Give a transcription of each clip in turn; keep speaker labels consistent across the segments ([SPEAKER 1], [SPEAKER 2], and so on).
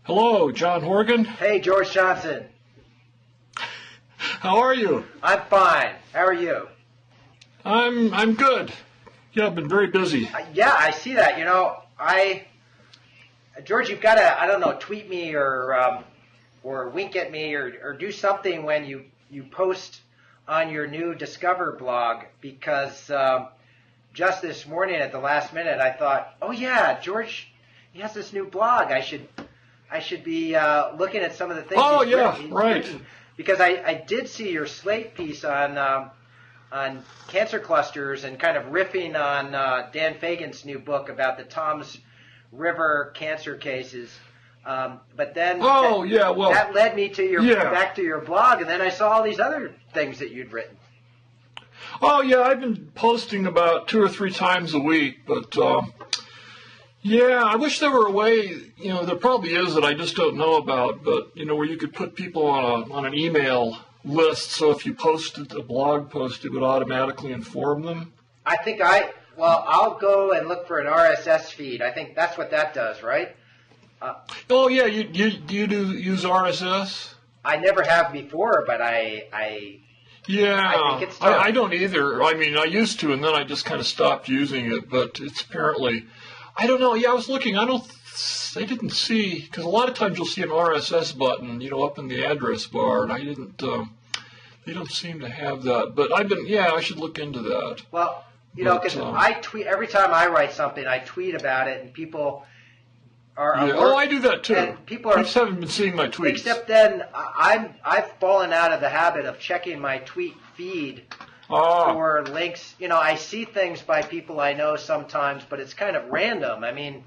[SPEAKER 1] Hello, John Horgan.
[SPEAKER 2] Hey, George Johnson.
[SPEAKER 1] How are you?
[SPEAKER 2] I'm fine. How are you?
[SPEAKER 1] I'm good. Yeah, I've been very busy.
[SPEAKER 2] Yeah, I see that. George, you've got to, I don't know, tweet me or wink at me or do something when you post on your new Discover blog, because just this morning at the last minute I thought, oh yeah, George, he has this new blog. I should be looking at some of the things.
[SPEAKER 1] Oh
[SPEAKER 2] he's
[SPEAKER 1] yeah,
[SPEAKER 2] written,
[SPEAKER 1] right.
[SPEAKER 2] Written, because I did see your Slate piece on cancer clusters and kind of riffing on Dan Fagan's new book about the Toms River cancer cases. But then that led me to back to your blog, and then I saw all these other things that you'd written.
[SPEAKER 1] Oh yeah, I've been posting about 2 or 3 times a week, but yeah, I wish there were a way, there probably is that I just don't know about, but where you could put people on an email list, so if you posted a blog post, it would automatically inform them.
[SPEAKER 2] I think I'll go and look for an RSS feed. I think that's what that does, right?
[SPEAKER 1] Oh yeah, you do use RSS?
[SPEAKER 2] I never have before, but I think it's
[SPEAKER 1] I don't either. I mean, I used to, and then I just kind of stopped using it. But it's apparently, I don't know. Yeah, I was looking. I didn't see, because a lot of times you'll see an RSS button, up in the address bar, and I didn't. They don't seem to have that. But I should look into that.
[SPEAKER 2] Well, because I tweet every time I write something, I tweet about it, and people are.
[SPEAKER 1] Yeah. Oh, I do that too.
[SPEAKER 2] And people
[SPEAKER 1] I just haven't been seeing my tweets.
[SPEAKER 2] Except then, I've fallen out of the habit of checking my tweet feed for links. I see things by people I know sometimes, but it's kind of random. I mean,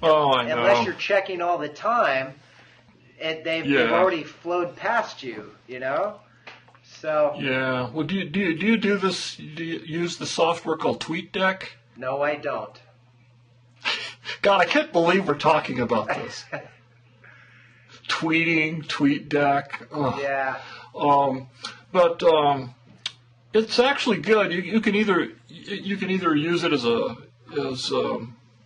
[SPEAKER 1] I know.
[SPEAKER 2] Unless you're checking all the time, they've already flowed past you. So
[SPEAKER 1] yeah. Well, do you do this? Do you use the software called TweetDeck?
[SPEAKER 2] No, I don't.
[SPEAKER 1] God, I can't believe we're talking about this. Tweeting, TweetDeck.
[SPEAKER 2] Yeah.
[SPEAKER 1] But it's actually good. You can either use it as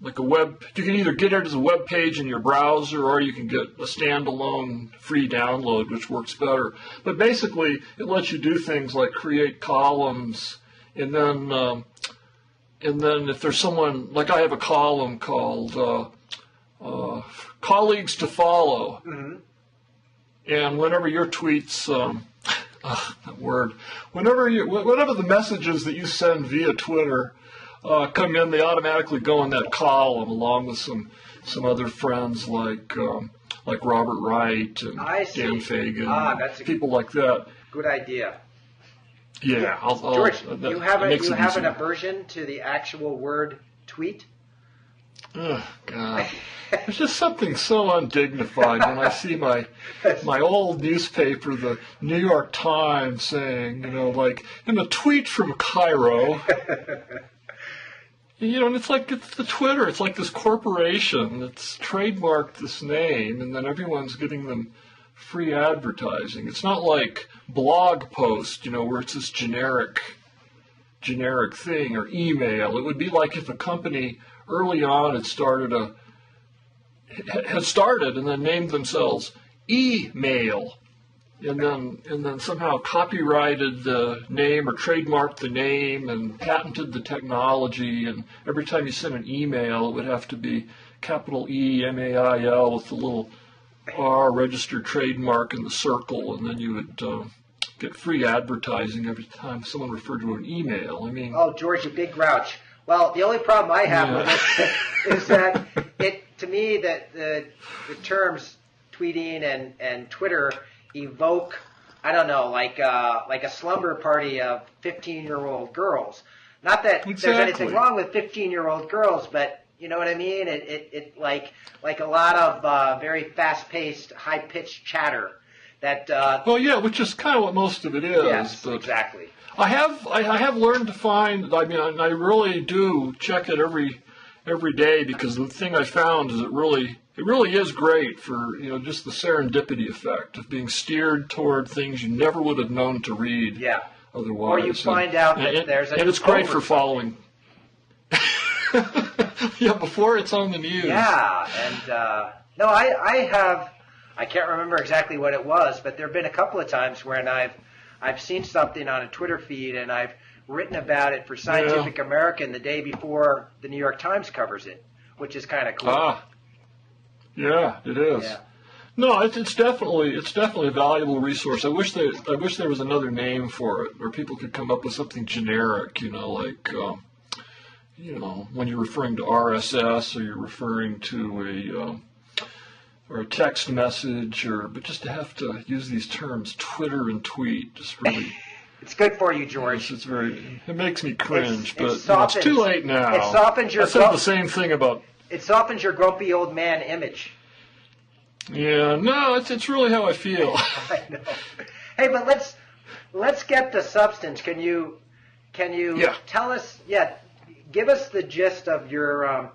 [SPEAKER 1] like a web. You can either get it as a web page in your browser, or you can get a standalone free download, which works better. But basically, it lets you do things like create columns, and then if there's someone, like I have a column called Colleagues to Follow,
[SPEAKER 2] mm-hmm.
[SPEAKER 1] and whenever your tweets, that word, whenever the messages that you send via Twitter come in, they automatically go in that column along with some other friends like Robert Wright and Dan Fagan, people like that.
[SPEAKER 2] Good idea.
[SPEAKER 1] Yeah,
[SPEAKER 2] George, you have an aversion to the actual word tweet?
[SPEAKER 1] Oh, God. There's just something so undignified when I see my old newspaper, the New York Times, saying, like, in a tweet from Cairo. And it's the Twitter. It's like this corporation that's trademarked this name, and then everyone's getting them free advertising. It's not like blog post, where it's this generic thing, or email. It would be like if a company early on had started and then named themselves email, and then somehow copyrighted the name or trademarked the name and patented the technology, and every time you sent an email it would have to be capital E-M-A-I-L with the little R registered trademark in the circle, and then you would get free advertising every time someone referred to an email. I mean,
[SPEAKER 2] oh, George, you big grouch. Well, the only problem I have with it is that to me that the terms tweeting and Twitter evoke, I don't know, like a slumber party of 15-year-old girls. Not that there's anything wrong with 15-year-old girls, but you know what I mean? It like a lot of very fast-paced, high-pitched chatter. That
[SPEAKER 1] which is kind of what most of it is.
[SPEAKER 2] Yes,
[SPEAKER 1] but
[SPEAKER 2] exactly.
[SPEAKER 1] I have learned to find. I mean, I really do check it every day, because the thing I found is it really is great for just the serendipity effect of being steered toward things you never would have known to read.
[SPEAKER 2] Yeah.
[SPEAKER 1] Otherwise,
[SPEAKER 2] or you find out that there's a
[SPEAKER 1] and it's great for following. Yeah, before it's on the news.
[SPEAKER 2] Yeah, and No, I can't remember exactly what it was, but there have been a couple of times when I've seen something on a Twitter feed and I've written about it for Scientific American the day before the New York Times covers it, which is kind of cool.
[SPEAKER 1] Ah, yeah, it is.
[SPEAKER 2] Yeah.
[SPEAKER 1] No, it's definitely a valuable resource. I wish there was another name for it, where people could come up with something generic, like when you're referring to RSS, or you're referring to a text message, but just to have to use these terms, Twitter and tweet, just really.
[SPEAKER 2] It's good for you, George.
[SPEAKER 1] It makes me cringe, but
[SPEAKER 2] softens,
[SPEAKER 1] it's too late now.
[SPEAKER 2] It softens your.
[SPEAKER 1] I said the same thing about.
[SPEAKER 2] It softens your grumpy old man image.
[SPEAKER 1] Yeah, no, it's really how I feel.
[SPEAKER 2] I know. Hey, but let's get to substance. Can you tell us? Yeah, give us the gist of your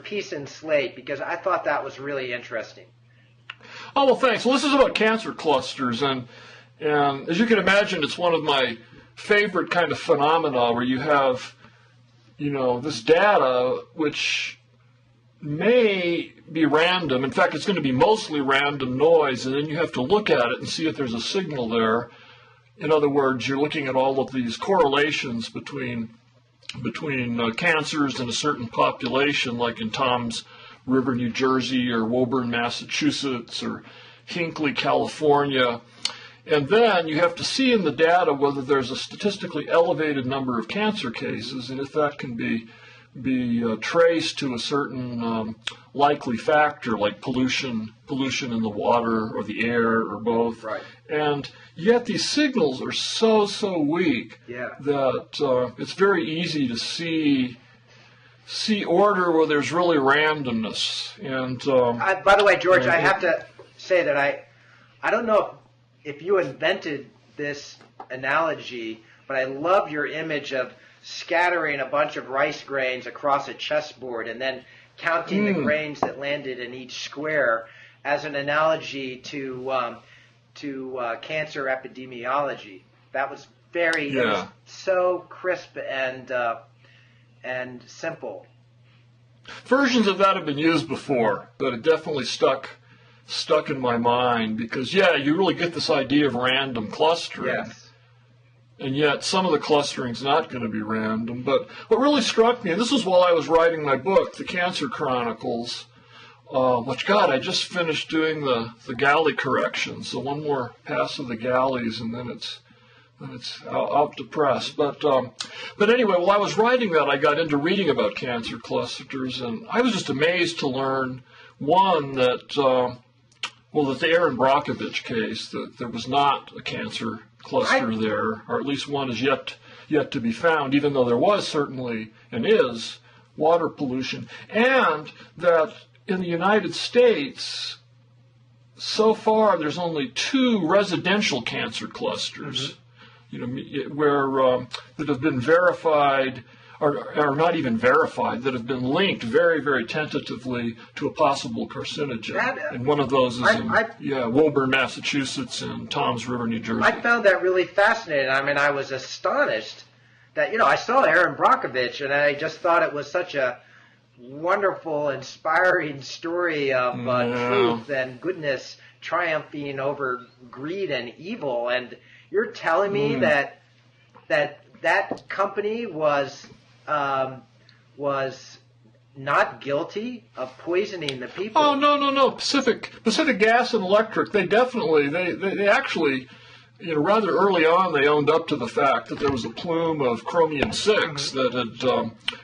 [SPEAKER 2] piece in Slate, because I thought that was really interesting.
[SPEAKER 1] Oh, well, thanks. Well, this is about cancer clusters, and as you can imagine, it's one of my favorite kind of phenomena where you have, this data which may be random. In fact, it's going to be mostly random noise, and then you have to look at it and see if there's a signal there. In other words, you're looking at all of these correlations between cancers in a certain population, like in Toms River, New Jersey, or Woburn, Massachusetts, or Hinckley, California. And then you have to see in the data whether there's a statistically elevated number of cancer cases, and if that can be traced to a certain likely factor, like pollution in the water or the air or both.
[SPEAKER 2] Right.
[SPEAKER 1] And yet these signals are so weak that it's very easy to see order where there's really randomness. And
[SPEAKER 2] by the way, George, I have to say that I don't know if you invented this analogy, but I love your image of scattering a bunch of rice grains across a chessboard and then counting the grains that landed in each square as an analogy to cancer epidemiology. That was it was so crisp and simple.
[SPEAKER 1] Versions of that have been used before, but it definitely stuck in my mind because, you really get this idea of random clustering.
[SPEAKER 2] Yes.
[SPEAKER 1] And yet some of the clustering is not going to be random. But what really struck me, and this was while I was writing my book, The Cancer Chronicles, which, I just finished doing the galley corrections. So one more pass of the galleys, and then it's out to press. But anyway, while I was writing that, I got into reading about cancer clusters, and I was just amazed to learn, one, that the Erin Brockovich case, that there was not a cancer cluster there, or at least one is yet to be found, even though there was certainly and is water pollution, and that in the United States, so far there's only 2 residential cancer clusters, where that have been verified. Or not even verified, that have been linked very, very tentatively to a possible carcinogen. And one of those is in Woburn, Massachusetts, and Toms River, New Jersey.
[SPEAKER 2] I found that really fascinating. I mean, I was astonished that, I saw Erin Brockovich, and I just thought it was such a wonderful, inspiring story of truth and goodness triumphing over greed and evil. And you're telling me that company was not guilty of poisoning the people.
[SPEAKER 1] Oh, no. Pacific Gas and Electric, they actually, rather early on, they owned up to the fact that there was a plume of chromium-6 that had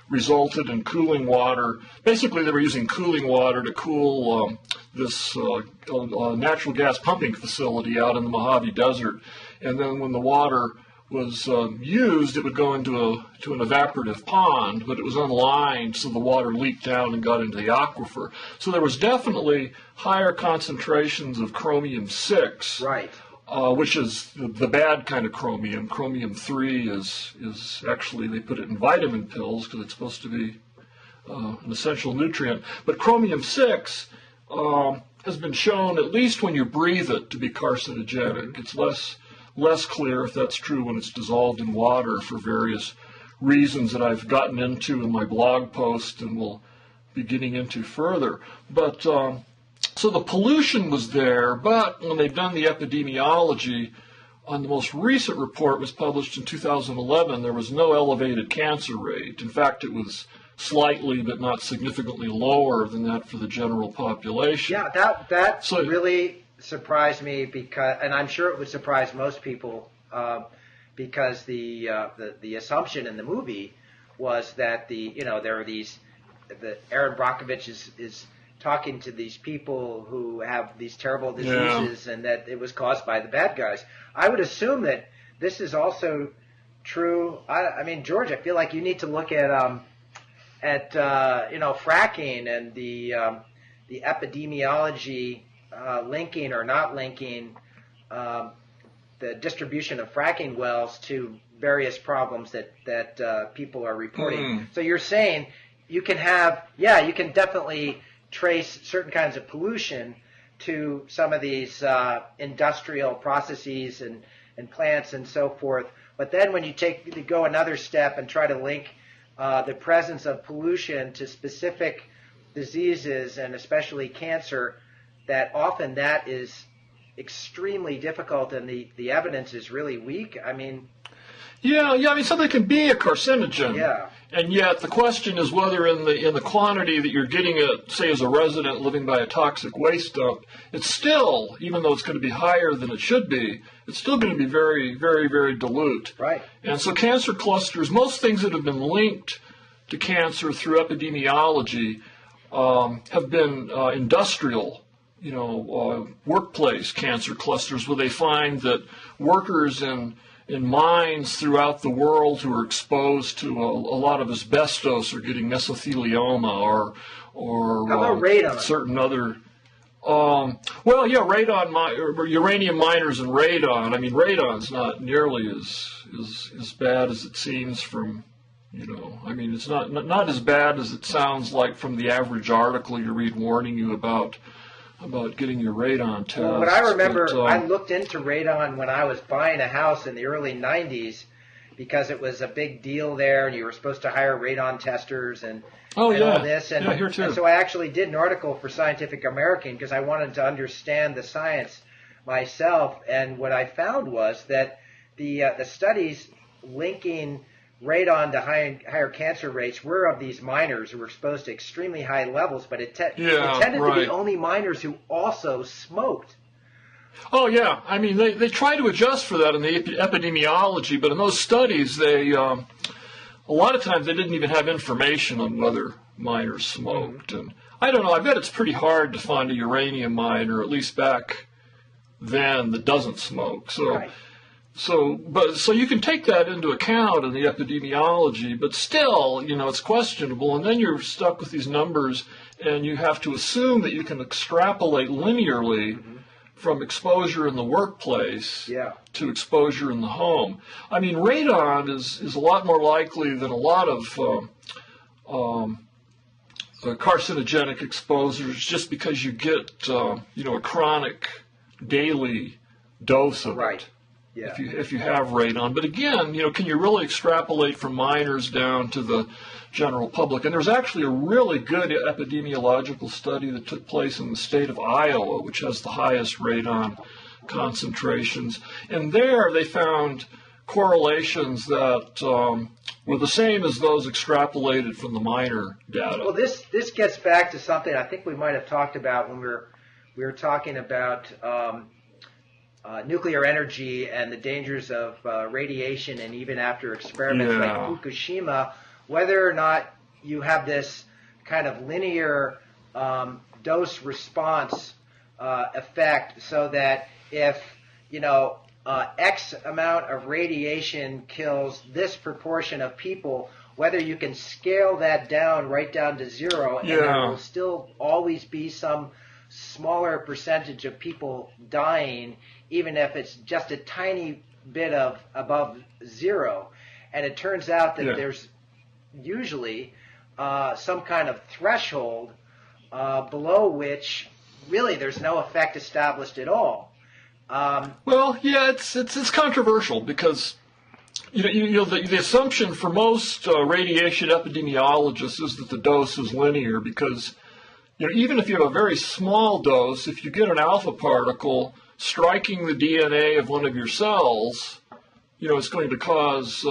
[SPEAKER 1] resulted in cooling water. Basically, they were using cooling water to cool this natural gas pumping facility out in the Mojave Desert. And then when the water was used, it would go into an evaporative pond, but it was unlined, so the water leaked down and got into the aquifer. So there was definitely higher concentrations of chromium-6,
[SPEAKER 2] right?
[SPEAKER 1] Which is the bad kind of chromium. Chromium-3 is actually, they put it in vitamin pills because it's supposed to be an essential nutrient. But chromium-6 has been shown, at least when you breathe it, to be carcinogenic. It's less clear if that's true when it's dissolved in water for various reasons that I've gotten into in my blog post and will be getting into further. But So the pollution was there, but when they've done the epidemiology, on the most recent report was published in 2011, there was no elevated cancer rate. In fact, it was slightly but not significantly lower than that for the general population.
[SPEAKER 2] Yeah, that really surprised me, because, and I'm sure it would surprise most people, because the assumption in the movie was that there are these, Erin Brockovich is talking to these people who have these terrible diseases, and that it was caused by the bad guys. I would assume that this is also true. I mean, George, I feel like you need to look at fracking and the epidemiology, linking or not linking the distribution of fracking wells to various problems that people are reporting. So you're saying you can definitely trace certain kinds of pollution to some of these industrial processes and plants and so forth. But then when you go another step and try to link the presence of pollution to specific diseases, and especially cancer, that often that is extremely difficult, and the evidence is really weak. I mean,
[SPEAKER 1] I mean, something can be a carcinogen, and yet the question is whether in the quantity that you're getting it, say as a resident living by a toxic waste dump, it's still, even though it's going to be higher than it should be, it's still going to be very, very, very dilute.
[SPEAKER 2] Right.
[SPEAKER 1] And so cancer clusters, most things that have been linked to cancer through epidemiology have been industrial, workplace cancer clusters, where they find that workers in mines throughout the world who are exposed to a lot of asbestos are getting mesothelioma or
[SPEAKER 2] how about radon?
[SPEAKER 1] Certain other. Radon, or uranium miners and radon. I mean, radon's not nearly as bad as it seems from. I mean, it's not as bad as it sounds like from the average article you read warning you about getting your radon test.
[SPEAKER 2] Well, but I remember I looked into radon when I was buying a house in the early 90s, because it was a big deal there, and you were supposed to hire radon testers and all this. And,
[SPEAKER 1] here too.
[SPEAKER 2] And so I actually did an article for Scientific American because I wanted to understand the science myself. And what I found was that the studies linking radon to higher cancer rates were of these miners who were exposed to extremely high levels, but it tended to be only miners who also smoked.
[SPEAKER 1] Oh, yeah. I mean, they try to adjust for that in the epidemiology, but in those studies, a lot of times they didn't even have information on whether miners smoked. And I don't know, I bet it's pretty hard to find a uranium miner, at least back then, that doesn't smoke. So you can take that into account in the epidemiology, but still, it's questionable. And then you're stuck with these numbers, and you have to assume that you can extrapolate linearly from exposure in the workplace to exposure in the home. I mean, radon is a lot more likely than a lot of carcinogenic exposures, just because you get a chronic daily dose of it.
[SPEAKER 2] Yeah.
[SPEAKER 1] If you have radon. But again, can you really extrapolate from miners down to the general public? And there's actually a really good epidemiological study that took place in the state of Iowa, which has the highest radon concentrations. And there they found correlations that were the same as those extrapolated from the miner data.
[SPEAKER 2] Well, this gets back to something I think we might have talked about when we were talking about nuclear energy and the dangers of radiation, and even after experiments like Fukushima, whether or not you have this kind of linear dose response effect, so that if X amount of radiation kills this proportion of people, whether you can scale that down right down to zero, and there will still always be some smaller percentage of people dying, even if it's just a tiny bit of above zero. And it turns out that there's usually some kind of threshold below which really there's no effect established at all.
[SPEAKER 1] It's controversial, because the assumption for most radiation epidemiologists is that the dose is linear, because even if you have a very small dose, if you get an alpha particle striking the DNA of one of your cells, it's going to cause,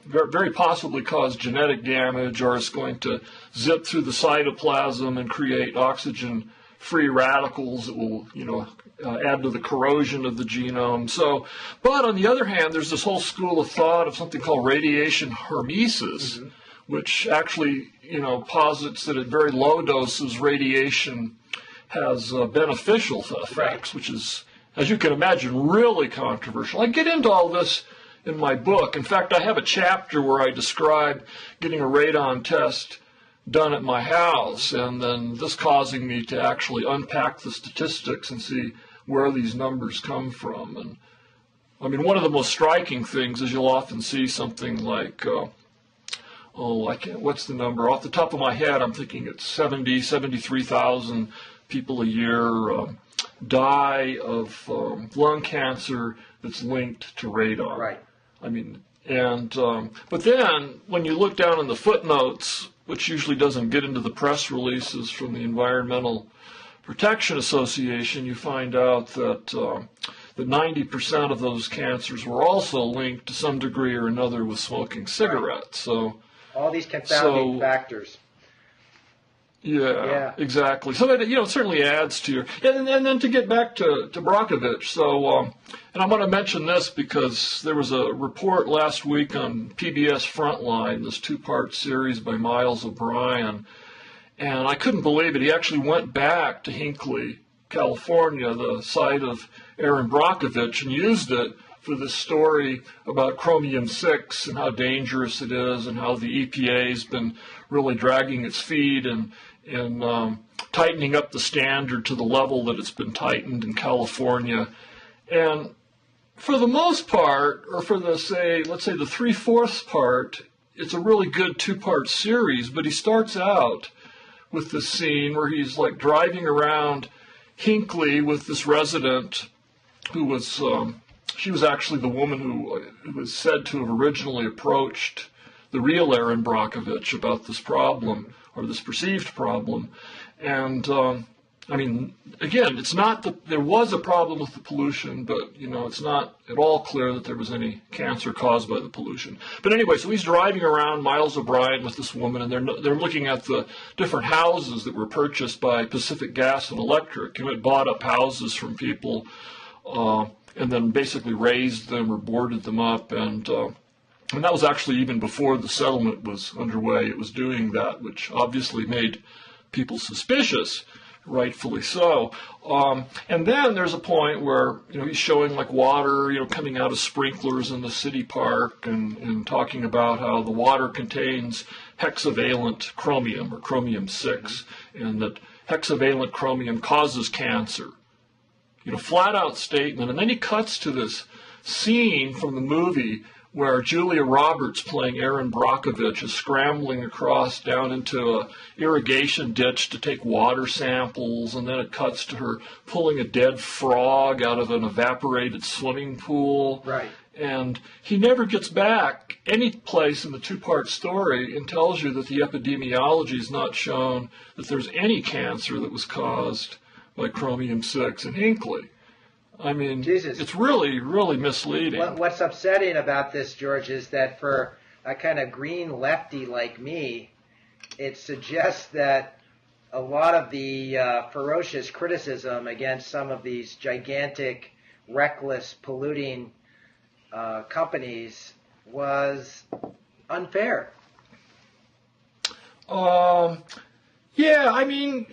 [SPEAKER 1] very possibly cause genetic damage, or it's going to zip through the cytoplasm and create oxygen-free radicals that will, add to the corrosion of the genome. So, but on the other hand, there's this whole school of thought of something called radiation hormesis, which actually, posits that at very low doses, radiation has beneficial effects, which is, as you can imagine, really controversial. I get into all this in my book. In fact, I have a chapter where I describe getting a radon test done at my house, and then this causing me to actually unpack the statistics and see where these numbers come from. And I mean, one of the most striking things is you'll often see something like, what's the number? Off the top of my head, I'm thinking it's 73,000 people a year die of lung cancer that's linked to radon.
[SPEAKER 2] Right.
[SPEAKER 1] I mean, and but then when you look down in the footnotes, which usually doesn't get into the press releases from the Environmental Protection Association, you find out that that 90% of those cancers were also linked to some degree or another with smoking cigarettes. So
[SPEAKER 2] all these confounding factors.
[SPEAKER 1] Yeah, exactly. So that, it certainly adds to your, and then to get back to Brockovich. So, and I want to mention this because there was a report last week on PBS Frontline, this 2-part series by Miles O'Brien, and I couldn't believe it. He actually went back to Hinckley, California, the site of Erin Brockovich, and used it for this story about chromium-6 and how dangerous it is, and how the EPA's been really dragging its feet and tightening up the standard to the level that it's been tightened in California. And for the most part, or for the, let's say the 3/4 part, it's a really good 2-part series, but he starts out with this scene where he's like driving around Hinckley with this resident who was, she was actually the woman who was said to have originally approached the real Erin Brockovich about this problem, or this perceived problem. And I mean, again, it's not that there was a problem with the pollution, but it's not at all clear that there was any cancer caused by the pollution. But anyway, so he's driving around, Miles O'Brien, with this woman, and they're looking at the different houses that were purchased by Pacific Gas and Electric. It bought up houses from people and then basically raised them or boarded them up, and that was actually even before the settlement was underway. It was doing that, which obviously made people suspicious, rightfully so. And then there's a point where he's showing like water coming out of sprinklers in the city park, and talking about how the water contains hexavalent chromium, or chromium-6, and that hexavalent chromium causes cancer. Flat out statement. And then he cuts to this scene from the movie where Julia Roberts, playing Erin Brockovich, is scrambling across down into a irrigation ditch to take water samples, and then it cuts to her pulling a dead frog out of an evaporated swimming pool.
[SPEAKER 2] Right.
[SPEAKER 1] And he never gets back any place in the 2-part story and tells you that the epidemiology has not shown that there's any cancer that was caused by chromium-6 in Hinckley. I mean,
[SPEAKER 2] Jesus.
[SPEAKER 1] It's really, really misleading.
[SPEAKER 2] What's upsetting about this, George, is that for a kind of green lefty like me, it suggests that a lot of the ferocious criticism against some of these gigantic, reckless, polluting companies was unfair.
[SPEAKER 1] Yeah, I mean,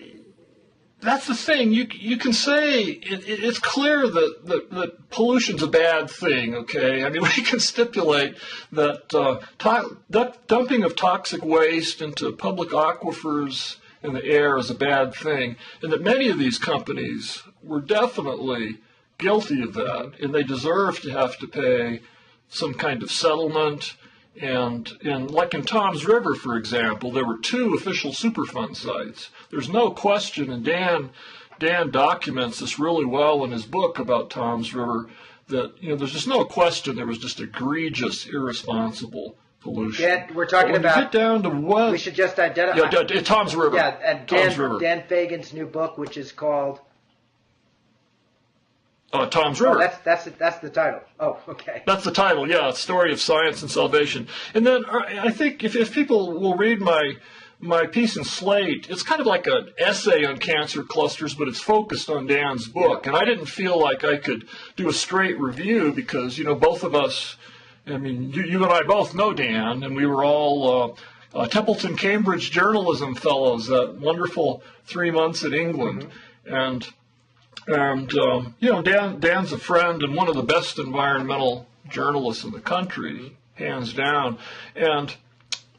[SPEAKER 1] that's the thing. You can say it's clear that pollution's a bad thing, okay? I mean, we can stipulate that dumping of toxic waste into public aquifers in the air is a bad thing, and that many of these companies were definitely guilty of that, and they deserve to have to pay some kind of settlement. And like in Tom's River, for example, there were 2 official Superfund sites. There's no question, and Dan documents this really well in his book about Tom's River, that there's just no question there was just egregious, irresponsible pollution.
[SPEAKER 2] We're talking
[SPEAKER 1] when
[SPEAKER 2] about.
[SPEAKER 1] You get down to what?
[SPEAKER 2] We should just identify.
[SPEAKER 1] Yeah, Tom's River.
[SPEAKER 2] Yeah, and
[SPEAKER 1] Tom's River.
[SPEAKER 2] Dan Fagan's new book, which is called.
[SPEAKER 1] Tom's River.
[SPEAKER 2] Oh, that's the title. Oh, okay.
[SPEAKER 1] That's the title, yeah, Story of Science and Salvation. And then I think if people will read my piece in Slate, it's kind of like an essay on cancer clusters, but it's focused on Dan's book. And I didn't feel like I could do a straight review because, both of us, I mean, you and I both know Dan, and we were all Templeton Cambridge journalism fellows, that wonderful 3 months in England. Mm-hmm. And Dan's a friend and one of the best environmental journalists in the country, hands down. And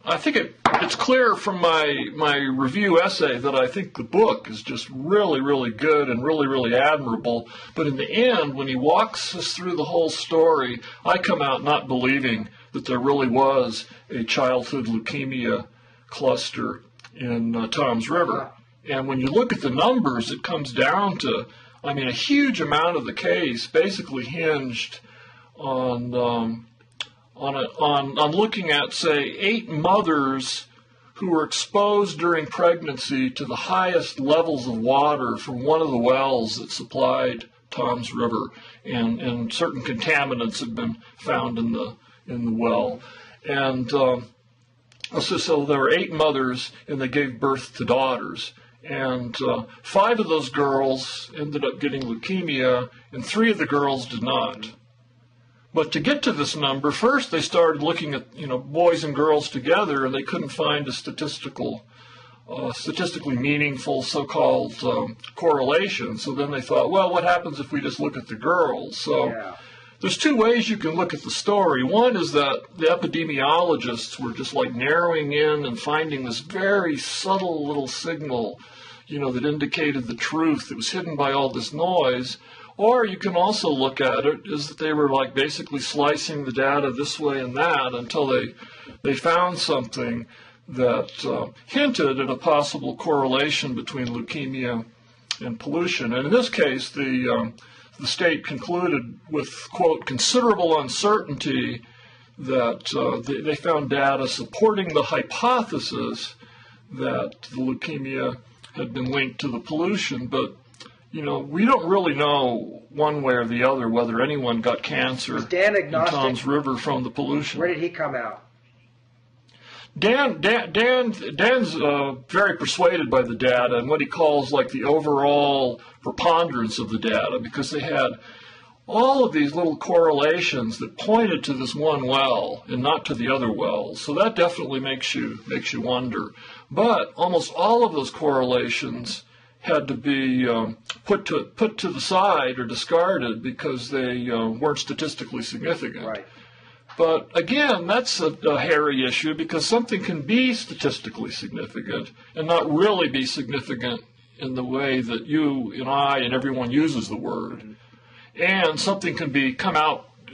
[SPEAKER 1] I think it's clear from my review essay that I think the book is just really, really good and really, really admirable. But in the end, when he walks us through the whole story, I come out not believing that there really was a childhood leukemia cluster in Tom's River. And when you look at the numbers, it comes down to, a huge amount of the case basically hinged on looking at, say, 8 mothers who were exposed during pregnancy to the highest levels of water from one of the wells that supplied Tom's River, and certain contaminants had been found in the well, and so there were 8 mothers, and they gave birth to daughters. And 5 of those girls ended up getting leukemia, and 3 of the girls did not. But to get to this number, first they started looking at boys and girls together, and they couldn't find a statistically meaningful so-called correlation. So then they thought, well, what happens if we just look at the girls? So there's 2 ways you can look at the story. One is that the epidemiologists were just like narrowing in and finding this very subtle little signal, that indicated the truth that was hidden by all this noise. Or you can also look at it as that they were like basically slicing the data this way and that until they found something that hinted at a possible correlation between leukemia and pollution. And in this case, the state concluded with, quote, considerable uncertainty that they found data supporting the hypothesis that the leukemia had been linked to the pollution. But, we don't really know one way or the other whether anyone got cancer in Tom's River from the pollution.
[SPEAKER 2] Where did he come out?
[SPEAKER 1] Dan's very persuaded by the data and what he calls like the overall preponderance of the data, because they had all of these little correlations that pointed to this one well and not to the other wells. So that definitely makes you wonder. But almost all of those correlations had to be put to the side or discarded because they weren't statistically significant.
[SPEAKER 2] Right.
[SPEAKER 1] But again, that's a hairy issue because something can be statistically significant and not really be significant in the way that you and I and everyone uses the word. And something can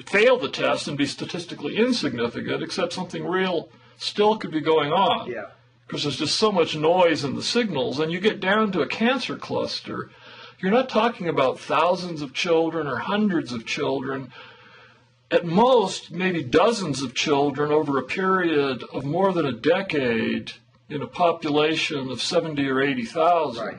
[SPEAKER 1] fail the test and be statistically insignificant, except something real still could be going on.
[SPEAKER 2] Yeah.
[SPEAKER 1] Because there's just so much noise in the signals. And you get down to a cancer cluster, you're not talking about thousands of children or hundreds of children. At most, maybe dozens of children over a period of more than a decade in a population of 70 or 80,000.
[SPEAKER 2] Right.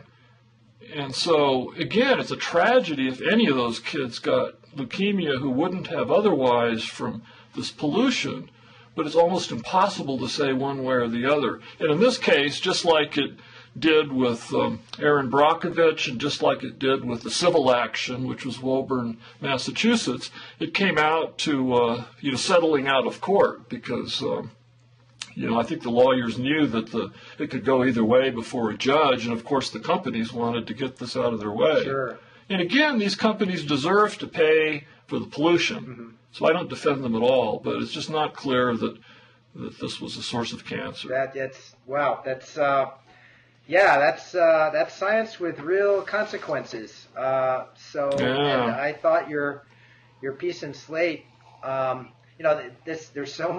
[SPEAKER 1] And so, again, it's a tragedy if any of those kids got leukemia who wouldn't have otherwise from this pollution. But it's almost impossible to say one way or the other. And in this case, just like it did with Erin Brockovich and just like it did with the civil action, which was Woburn, Massachusetts, it came out to settling out of court because I think the lawyers knew that it could go either way before a judge, and of course the companies wanted to get this out of their way.
[SPEAKER 2] Sure.
[SPEAKER 1] And again, these companies deserve to pay for the pollution. Mm-hmm. So I don't defend them at all, but it's just not clear that this was a source of cancer.
[SPEAKER 2] That's science with real consequences. And I thought your piece in Slate, there's so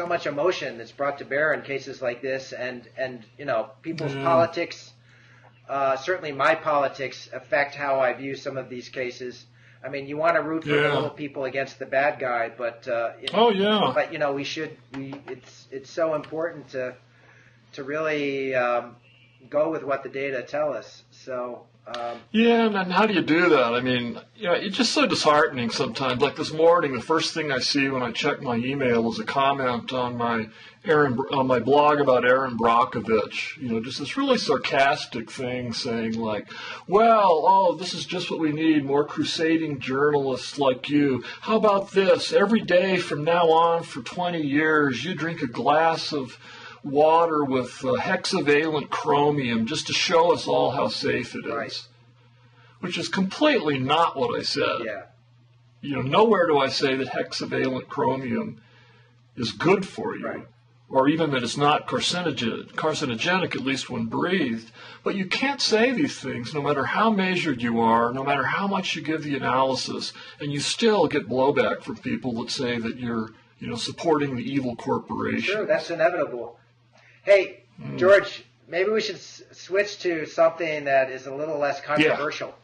[SPEAKER 2] much emotion that's brought to bear in cases like this, and people's politics. Certainly, my politics affect how I view some of these cases. I mean, you want to root for the little people against the bad guy, but but you know, it's so important to really go with what the data tell us. So
[SPEAKER 1] and how do you do that? I mean, it's just so disheartening sometimes. Like this morning, the first thing I see when I check my email is a comment on my blog about Erin Brockovich. Just this really sarcastic thing saying like, well, this is just what we need, more crusading journalists like you. How about this? Every day from now on for 20 years, you drink a glass of water with hexavalent chromium just to show us all how safe it is.
[SPEAKER 2] Right.
[SPEAKER 1] Which is completely not what I said.
[SPEAKER 2] Yeah.
[SPEAKER 1] Nowhere do I say that hexavalent chromium is good for you.
[SPEAKER 2] Right.
[SPEAKER 1] Or even that it's not carcinogenic, at least when breathed. But you can't say these things no matter how measured you are, no matter how much you give the analysis, and you still get blowback from people that say that you're supporting the evil corporation.
[SPEAKER 2] Sure, that's inevitable. Hey, George, maybe we should switch to something that is a little less controversial.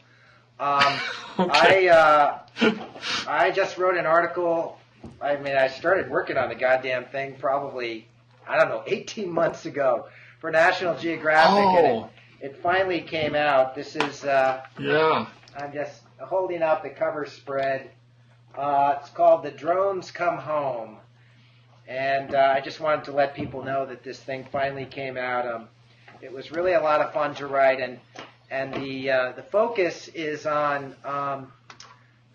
[SPEAKER 1] Okay.
[SPEAKER 2] I just wrote an article. I mean, I started working on the goddamn thing probably, 18 months ago for National Geographic, and it finally came out. This is, I'm just holding up the cover spread. It's called The Drones Come Home. And I just wanted to let people know that this thing finally came out. It was really a lot of fun to write, and the focus is on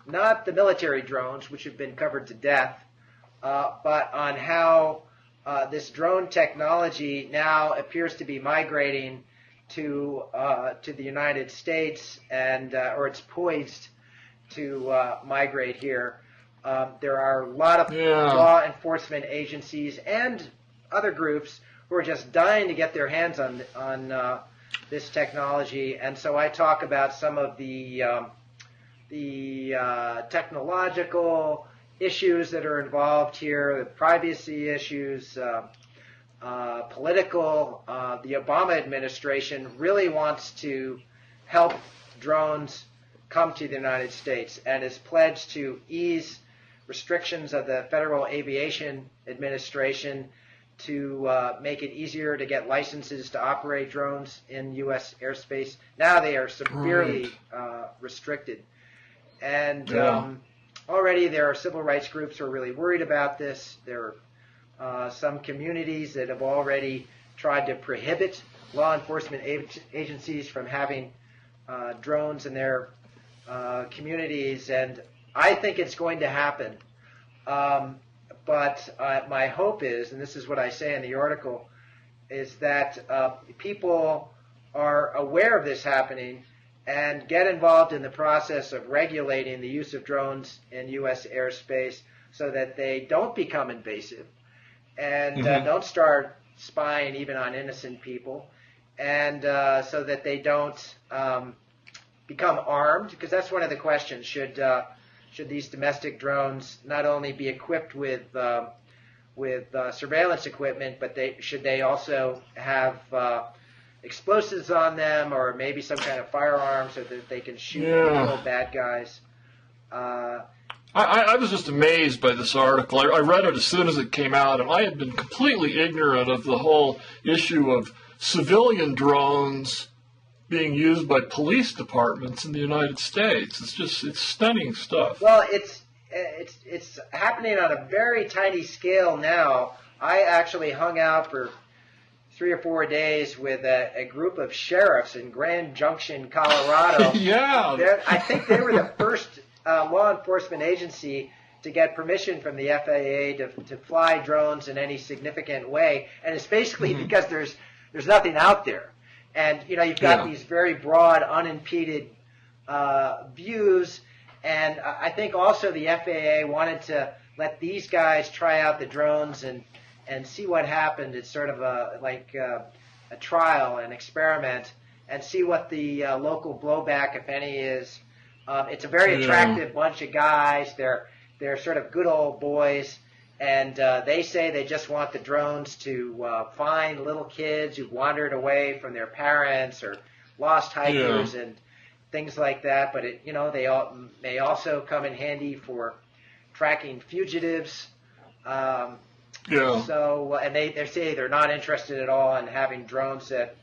[SPEAKER 2] not the military drones, which have been covered to death, but on how this drone technology now appears to be migrating to the United States, and or it's poised to migrate here. There are a lot of law enforcement agencies and other groups who are just dying to get their hands on this technology, and so I talk about some of the technological issues that are involved here, the privacy issues, political. The Obama administration really wants to help drones come to the United States and is pledged to ease restrictions of the Federal Aviation Administration to make it easier to get licenses to operate drones in U.S. airspace. Now they are severely restricted. And already there are civil rights groups who are really worried about this. There are some communities that have already tried to prohibit law enforcement agencies from having drones in their communities, and I think it's going to happen. But my hope is, and this is what I say in the article, is that people are aware of this happening and get involved in the process of regulating the use of drones in U.S. airspace so that they don't become invasive and don't start spying even on innocent people, and so that they don't become armed, because that's one of the questions. Should these domestic drones not only be equipped with surveillance equipment, but should they also have explosives on them, or maybe some kind of firearm so that they can shoot and kill bad guys?
[SPEAKER 1] I was just amazed by this article. I read it as soon as it came out, and I had been completely ignorant of the whole issue of civilian drones being used by police departments in the United States. It's stunning stuff.
[SPEAKER 2] Well, it's happening on a very tiny scale now. I actually hung out for 3 or 4 days with a group of sheriffs in Grand Junction, Colorado. I think they were the first law enforcement agency to get permission from the FAA to fly drones in any significant way, and it's basically because there's nothing out there. And, you've got these very broad, unimpeded views. And I think also the FAA wanted to let these guys try out the drones and see what happened. It's sort of a trial, an experiment, and see what the local blowback, if any, is. It's a very attractive bunch of guys. They're sort of good old boys. And they say they just want the drones to find little kids who've wandered away from their parents or lost hikers, things like that. But they may also come in handy for tracking fugitives.
[SPEAKER 1] Yeah.
[SPEAKER 2] So, and they say they're not interested at all in having drones that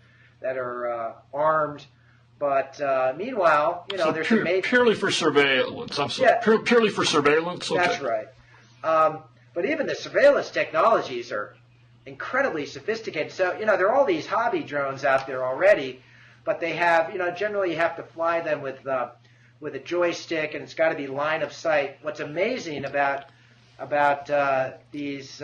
[SPEAKER 2] are armed. But meanwhile,
[SPEAKER 1] So
[SPEAKER 2] there's
[SPEAKER 1] purely for surveillance. I'm sorry.
[SPEAKER 2] Yeah.
[SPEAKER 1] Purely for surveillance. Okay.
[SPEAKER 2] That's right. But even the surveillance technologies are incredibly sophisticated. So, there are all these hobby drones out there already, but they have, generally you have to fly them with a joystick, and it's got to be line of sight. What's amazing about these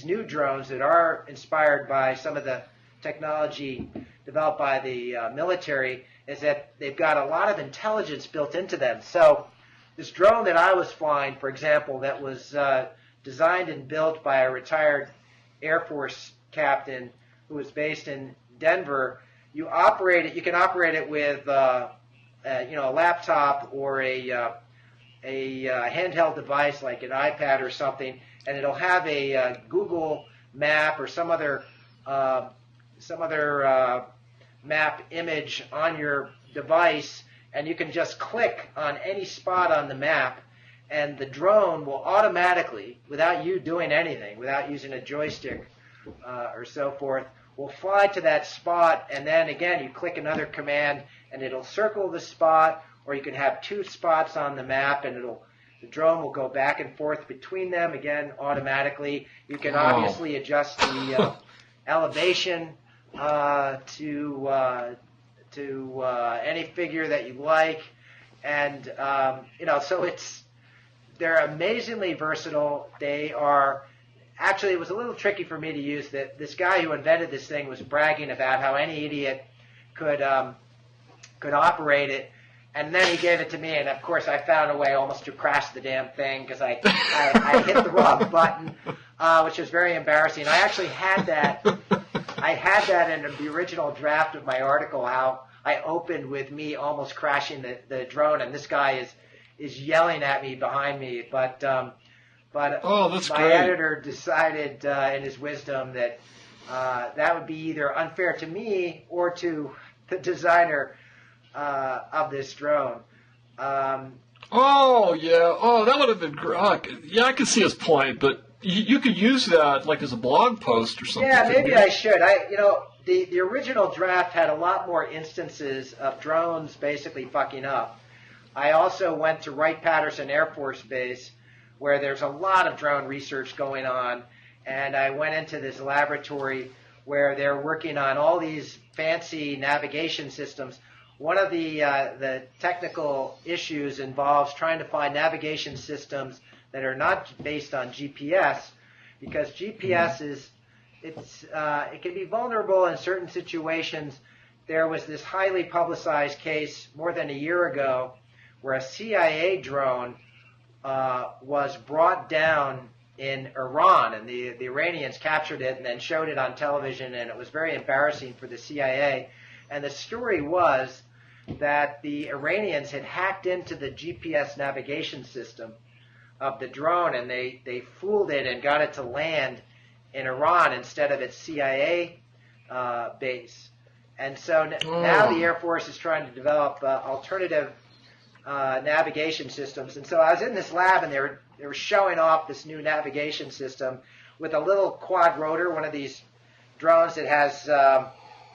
[SPEAKER 2] new drones that are inspired by some of the technology developed by the military is that they've got a lot of intelligence built into them. So this drone that I was flying, for example, that was designed and built by a retired Air Force captain who was based in Denver, you can operate it with a laptop or a handheld device like an iPad or something, and it'll have a Google map or some other map image on your device, and you can just click on any spot on the map, and the drone will automatically, without you doing anything, without using a joystick or so forth, will fly to that spot, and then again you click another command and it'll circle the spot, or you can have two spots on the map and the drone will go back and forth between them again automatically. You can obviously adjust the elevation to any figure that you like, and so they're amazingly versatile. They are actually, it was a little tricky for me to use. That this guy who invented this thing was bragging about how any idiot could operate it, and then he gave it to me, and of course I found a way almost to crash the damn thing because I hit the wrong button, which was very embarrassing. I actually had that. I had that in the original draft of my article, how I opened with me almost crashing the drone, and this guy is yelling at me behind me. But
[SPEAKER 1] that's
[SPEAKER 2] my
[SPEAKER 1] great.
[SPEAKER 2] editor decided in his wisdom that that would be either unfair to me or to the designer of this drone. That
[SPEAKER 1] would have been great. Yeah, I can see his point, but you could use that like as a blog post or something.
[SPEAKER 2] Yeah, maybe I should. The original draft had a lot more instances of drones basically fucking up. I also went to Wright-Patterson Air Force Base, where there's a lot of drone research going on, and I went into this laboratory where they're working on all these fancy navigation systems. One of the technical issues involves trying to find navigation systems that are not based on GPS, because GPS it can be vulnerable in certain situations. There was this highly publicized case more than a year ago where a CIA drone was brought down in Iran, and the Iranians captured it and then showed it on television, and it was very embarrassing for the CIA. And the story was that the Iranians had hacked into the GPS navigation system of the drone, and they fooled it and got it to land in Iran instead of its CIA base. And so now the Air Force is trying to develop alternative navigation systems. And so I was in this lab, and they were showing off this new navigation system with a little quad rotor, one of these drones that has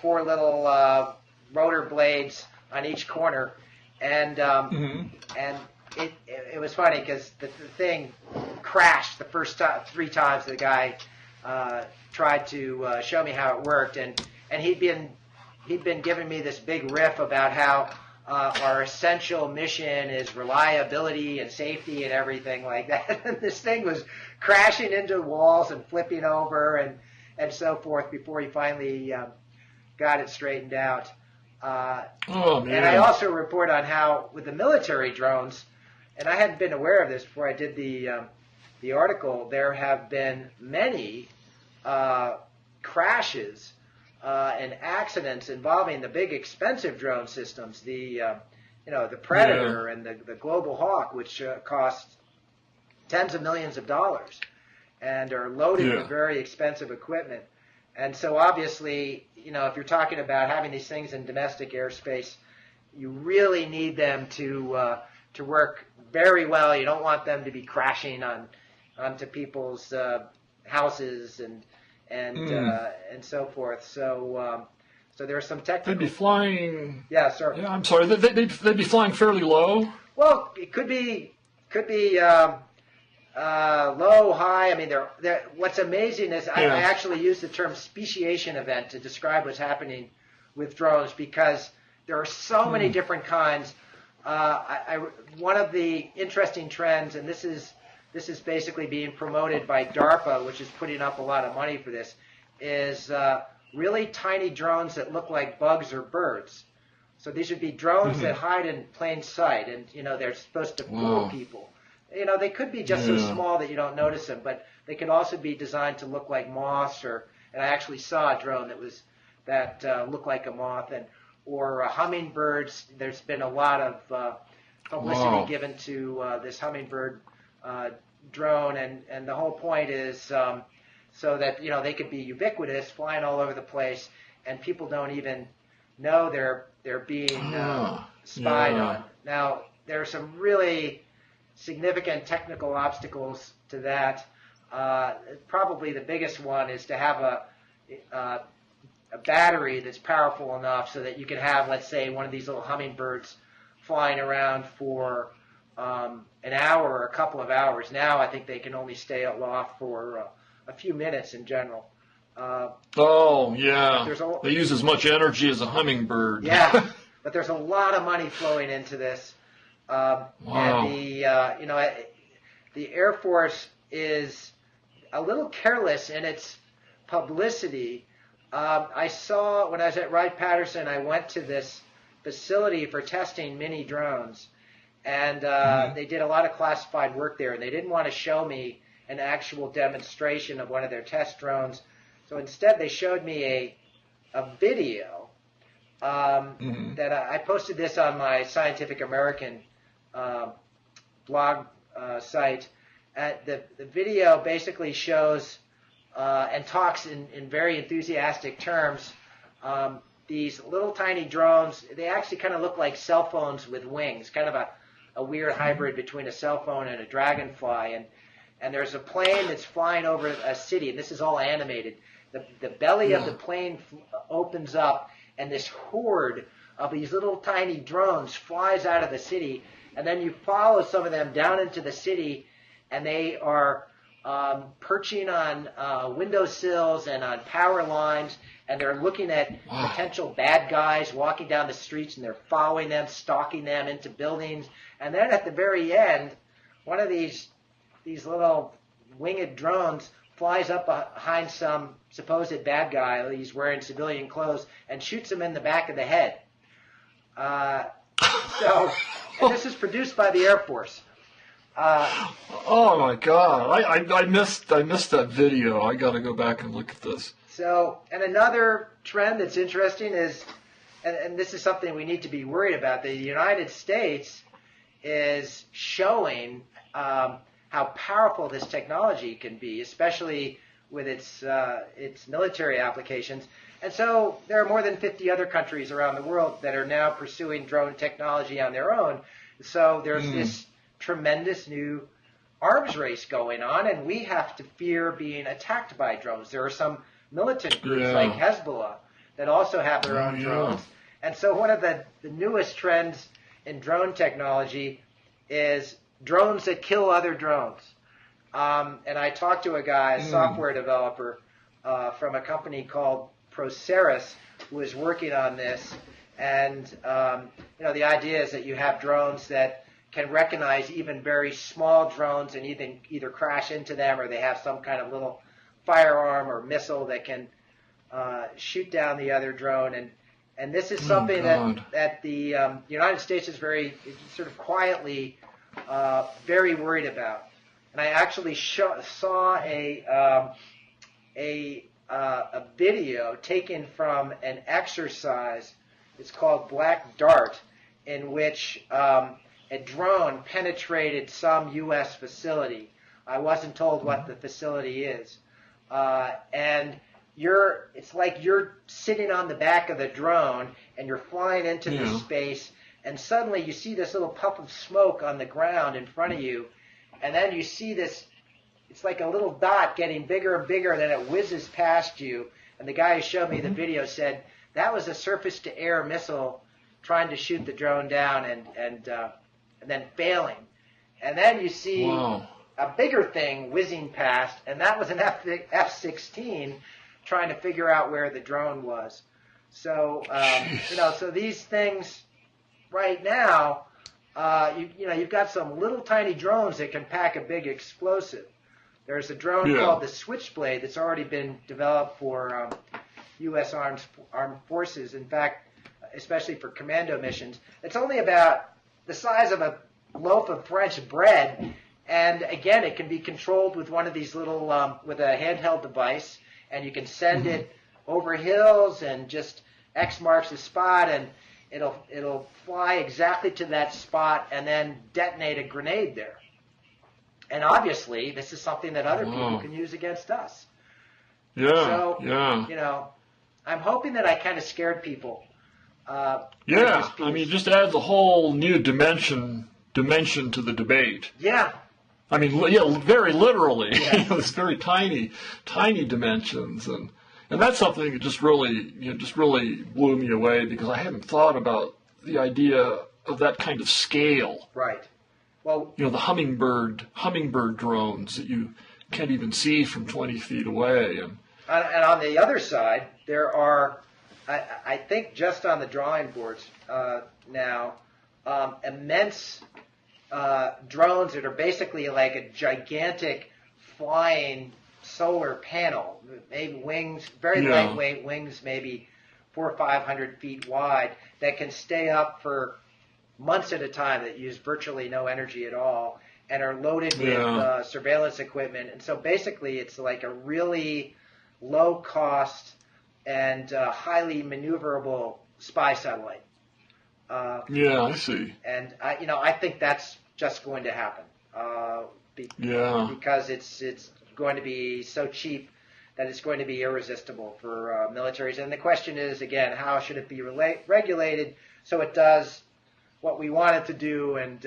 [SPEAKER 2] 4 little rotor blades on each corner, and it was funny because the thing crashed the first 3 times the guy tried to show me how it worked, and he'd been giving me this big riff about how our essential mission is reliability and safety and everything like that. And this thing was crashing into walls and flipping over and so forth before he finally got it straightened out. And I also report on how with the military drones, and I hadn't been aware of this before I did the article, there have been many crashes and accidents involving the big expensive drone systems, the Predator and the Global Hawk, which cost tens of millions of dollars and are loaded with very expensive equipment. And so obviously, if you're talking about having these things in domestic airspace, you really need them to work very well. You don't want them to be crashing onto people's houses and so forth. So there's some technical.
[SPEAKER 1] They'd be flying.
[SPEAKER 2] Yeah, sir.
[SPEAKER 1] Yeah, I'm sorry. They'd be flying fairly low.
[SPEAKER 2] Well, it could be low, high. I mean, what's amazing is I actually use the term speciation event to describe what's happening with drones because there are so many different kinds. One of the interesting trends, and this is basically being promoted by DARPA, which is putting up a lot of money for this, is really tiny drones that look like bugs or birds. So these would be drones that hide in plain sight, and they're supposed to fool people. They could be just so small that you don't notice them, but they could also be designed to look like moths, and I actually saw a drone that looked like a moth, or hummingbirds. There's been a lot of publicity given to this hummingbird drone, and the whole point is so that they could be ubiquitous, flying all over the place, and people don't even know they're being spied on. Now, there are some really significant technical obstacles to that. Probably the biggest one is to have a battery that's powerful enough so that you can have, let's say, one of these little hummingbirds flying around for an hour or a couple of hours. Now I think they can only stay aloft for a few minutes in general.
[SPEAKER 1] They use as much energy as a hummingbird.
[SPEAKER 2] Yeah, but there's a lot of money flowing into this. And the Air Force is a little careless in its publicity. I saw when I was at Wright-Patterson, I went to this facility for testing mini drones, and they did a lot of classified work there, and they didn't want to show me an actual demonstration of one of their test drones. So instead, they showed me a video that I posted this on my Scientific American blog site. The video basically shows and talks in very enthusiastic terms. These little tiny drones, they actually kind of look like cell phones with wings, kind of a weird hybrid between a cell phone and a dragonfly. And there's a plane that's flying over a city, and this is all animated. The belly of the plane opens up, and this horde of these little tiny drones flies out of the city, and then you follow some of them down into the city, and they are perching on windowsills and on power lines, and they're looking at potential bad guys walking down the streets, and they're following them, stalking them into buildings. And then at the very end, one of these little winged drones flies up behind some supposed bad guy. He's wearing civilian clothes and shoots him in the back of the head. And this is produced by the Air Force.
[SPEAKER 1] Oh my God! I missed that video. I got to go back and look at this.
[SPEAKER 2] So, and another trend that's interesting is, and this is something we need to be worried about. The United States is showing how powerful this technology can be, especially with its military applications. And so there are more than 50 other countries around the world that are now pursuing drone technology on their own. So there's this tremendous new arms race going on, and we have to fear being attacked by drones. There are some militant groups like Hezbollah that also have their own drones. And so one of the newest trends in drone technology is drones that kill other drones. And I talked to a guy, a software developer from a company called Proceris, who is working on this. And the idea is that you have drones that can recognize even very small drones and either crash into them, or they have some kind of little firearm or missile that can shoot down the other drone. And this is something that the United States is very sort of quietly very worried about. And I actually saw a video taken from an exercise. It's called Black Dart, in which a drone penetrated some U.S. facility. I wasn't told what the facility is. And it's like you're sitting on the back of the drone, and you're flying into the space, and suddenly you see this little puff of smoke on the ground in front of you, and then you see this, it's like a little dot getting bigger and bigger, and then it whizzes past you. And the guy who showed me the video said that was a surface-to-air missile trying to shoot the drone down and then failing. And then you see a bigger thing whizzing past, and that was an F-16 trying to figure out where the drone was. So, so these things right now, you've got some little tiny drones that can pack a big explosive. There's a drone called the Switchblade that's already been developed for U.S. armed forces. In fact, especially for commando missions. It's only about the size of a loaf of French bread. And again, it can be controlled with one of these little, with a handheld device. And you can send it over hills and just X marks the spot, and it'll fly exactly to that spot and then detonate a grenade there. And obviously, this is something that other people can use against us. I'm hoping that I kind of scared people.
[SPEAKER 1] I mean, it just adds a whole new dimension to the debate.
[SPEAKER 2] Yeah.
[SPEAKER 1] I mean, very literally. Yeah. It's very tiny dimensions, and that's something that just really blew me away, because I hadn't thought about the idea of that kind of scale.
[SPEAKER 2] Right. Well,
[SPEAKER 1] the hummingbird drones that you can't even see from 20 feet away, and
[SPEAKER 2] on the other side, there are, I think, just on the drawing boards now, immense drones that are basically like a gigantic flying solar panel, maybe wings, very lightweight wings, maybe 400 or 500 feet wide, that can stay up for months at a time, that use virtually no energy at all, and are loaded with surveillance equipment. And so basically it's like a really low cost and highly maneuverable spy satellite.
[SPEAKER 1] I see.
[SPEAKER 2] And I think that's just going to happen. Because it's going to be so cheap that it's going to be irresistible for militaries. And the question is, again, how should it be regulated so it does what we want it to do and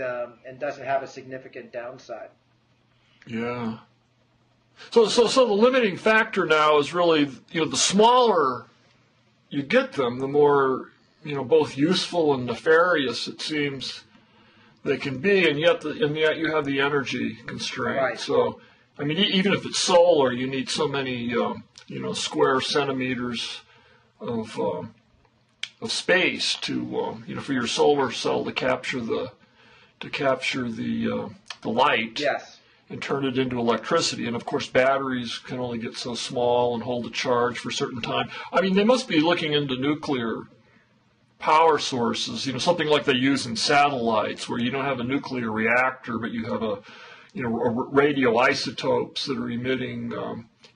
[SPEAKER 2] doesn't have a significant downside?
[SPEAKER 1] Yeah. So the limiting factor now is really, the smaller you get them, the more, both useful and nefarious it seems they can be, and yet you have the energy constraint.
[SPEAKER 2] Right.
[SPEAKER 1] So, I mean, even if it's solar, you need so many, square centimeters of space to, for your solar cell to capture the light.
[SPEAKER 2] Yes.
[SPEAKER 1] And turn it into electricity. And of course, batteries can only get so small and hold a charge for a certain time. I mean, they must be looking into nuclear power sources, something like they use in satellites, where you don't have a nuclear reactor, but you have radioisotopes that are emitting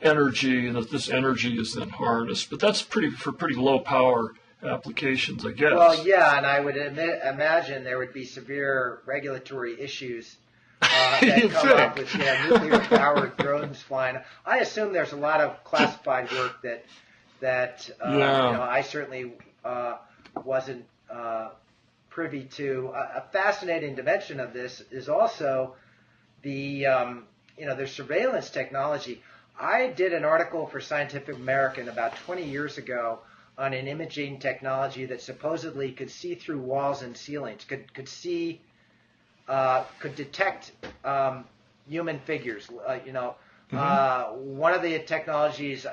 [SPEAKER 1] energy, and that this energy is then harnessed. But that's for pretty low power applications, I guess.
[SPEAKER 2] Well, yeah, and I would imagine there would be severe regulatory issues that come up with nuclear-powered drones flying. I assume there's a lot of classified work that I certainly wasn't privy to. A fascinating dimension of this is also the surveillance technology. I did an article for Scientific American about 20 years ago on an imaging technology that supposedly could see through walls and ceilings, could see. Could detect human figures. One of the technologies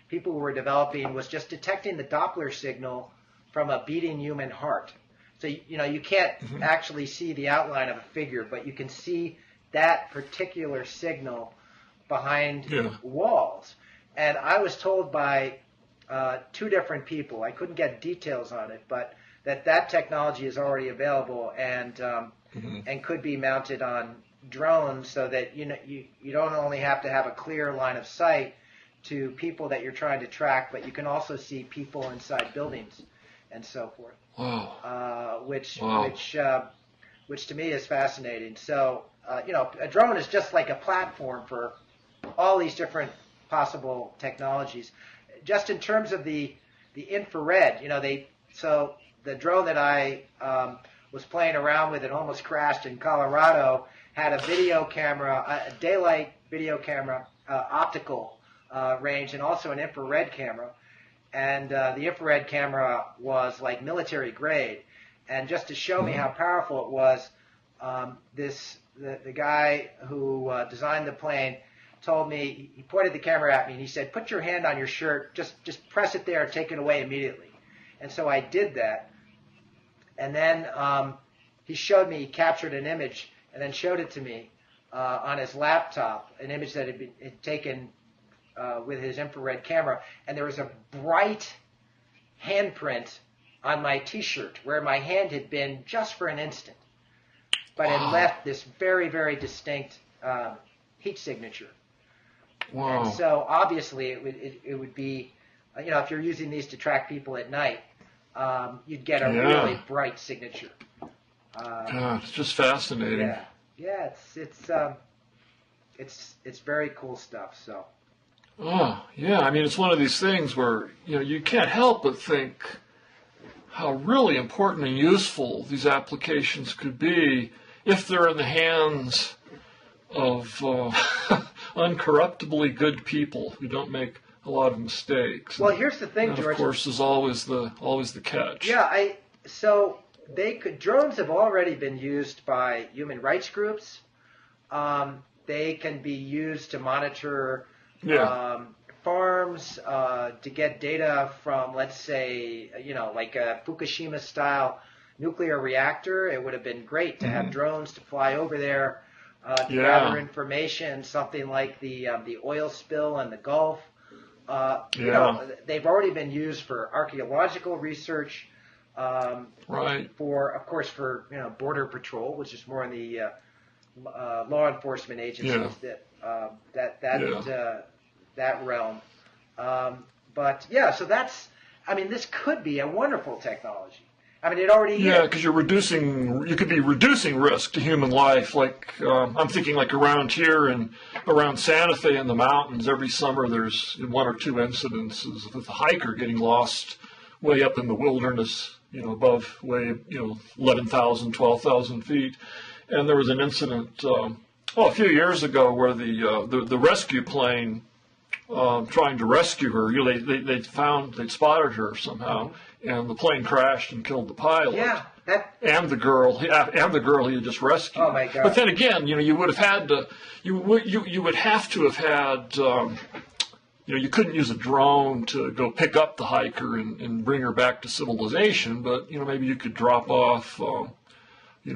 [SPEAKER 2] people were developing was just detecting the Doppler signal from a beating human heart. So you can't actually see the outline of a figure, but you can see that particular signal behind walls. And I was told by two different people, I couldn't get details on it, but that technology is already available and could be mounted on drones, so that you don't only have to have a clear line of sight to people that you're trying to track, but you can also see people inside buildings and so forth.
[SPEAKER 1] Wow.
[SPEAKER 2] Which to me is fascinating. So a drone is just like a platform for all these different possible technologies. Just in terms of the infrared, the drone that I was playing around with and almost crashed in Colorado had a video camera, a daylight video camera, optical range, and also an infrared camera. And the infrared camera was like military grade. And just to show me how powerful it was, the guy who designed the plane told me, he pointed the camera at me and he said, "Put your hand on your shirt, just press it there and take it away immediately." And so I did that. And then he showed me, he captured an image and then showed it to me on his laptop, an image that had been taken with his infrared camera. And there was a bright handprint on my T-shirt where my hand had been just for an instant, but had left this very, very distinct heat signature.
[SPEAKER 1] Wow.
[SPEAKER 2] And so obviously it would be, if you're using these to track people at night, you'd get a really bright signature.
[SPEAKER 1] It's just fascinating.
[SPEAKER 2] Yeah, it's very cool stuff. So.
[SPEAKER 1] Oh, yeah. I mean, it's one of these things where you can't help but think how really important and useful these applications could be if they're in the hands of uncorruptibly good people who don't make a lot of mistakes.
[SPEAKER 2] Well, here's the thing,
[SPEAKER 1] George.
[SPEAKER 2] Of
[SPEAKER 1] course, is always the catch.
[SPEAKER 2] Yeah, drones have already been used by human rights groups. They can be used to monitor farms, to get data from, let's say, like a Fukushima-style nuclear reactor. It would have been great to have drones to fly over there to gather information, something like the oil spill in the Gulf. They've already been used for archaeological research, for border patrol, which is more in the law enforcement agencies that realm. So this could be a wonderful technology. I mean, it already is.
[SPEAKER 1] Yeah, because you could be reducing risk to human life. Like, I'm thinking like around here and around Santa Fe in the mountains, every summer there's one or two incidences with a hiker getting lost way up in the wilderness, above 11,000, 12,000 feet. And there was an incident, a few years ago where the rescue plane trying to rescue her, they'd spotted her somehow, and the plane crashed and killed the pilot.
[SPEAKER 2] Yeah,
[SPEAKER 1] and the girl he had just rescued.
[SPEAKER 2] Oh my God!
[SPEAKER 1] But then again, you would have had to, you would have to have had, you couldn't use a drone to go pick up the hiker and bring her back to civilization. But maybe you could drop off,